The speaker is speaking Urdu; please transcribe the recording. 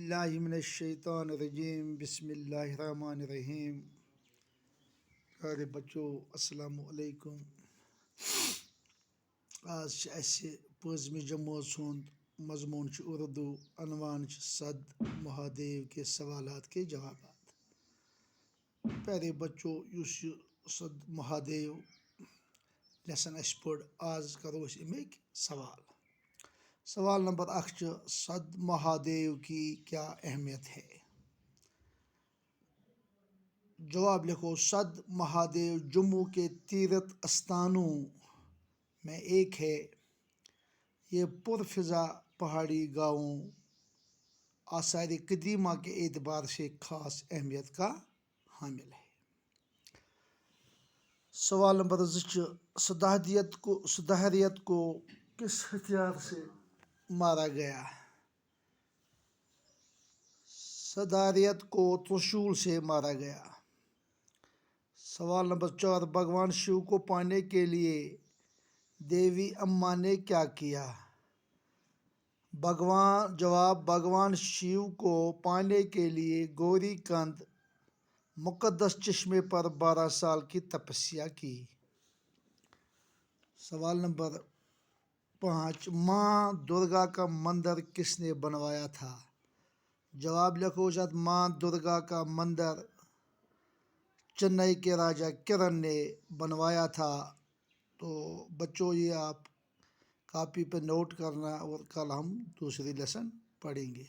باللہ من الشیطان الرجیم بسم اللہ الرحمن الرحیم۔ پیارے بچوں السلام علیکم۔ آج اسہِ پانٛژمہِ جمٲژ ہُنٛد مضموٗن چھُ اردو، عنوان چھُ سد مہادیو کے سوالات کے جوابات۔ پیارے بچوں، یُس یہِ سد مہادیو لیسن اسہِ پوٚر، آز کرو أسۍ اَمِکۍ سوال۔ سوال نمبر 1 چھُ سد مہادیو کی کیا اہمیت ہے؟ جواب لکھو سد مہادیو جموں کے تیرتھ استانوں میں ایک ہے۔ یہ پرفضا پہاڑی گاؤں آثار قدیمہ کے اعتبار سے خاص اہمیت کا حامل ہے۔ سوال نمبر 2 چھُ سدھاریت کو کس ہتھیار سے مارا گیا؟ سدھاریت کو ترشول سے مارا گیا۔ سوال نمبر 4 بھگوان شیو کو پانے کے لیے دیوی امّا نے کیا کیا؟ جواب بھگوان شیو کو پانے کے لیے گوری کند مقدس چشمے پر 12 سال کی تپسیا کی۔ سوال نمبر 5 ماں درگا کا مندر کس نے بنوایا تھا؟ جواب لکھو ماں درگا کا مندر چنئی کے راجا کرن نے بنوایا تھا۔ تو بچوں یہ آپ کاپی پہ نوٹ کرنا، اور کل ہم دوسری لیسن پڑھیں گے۔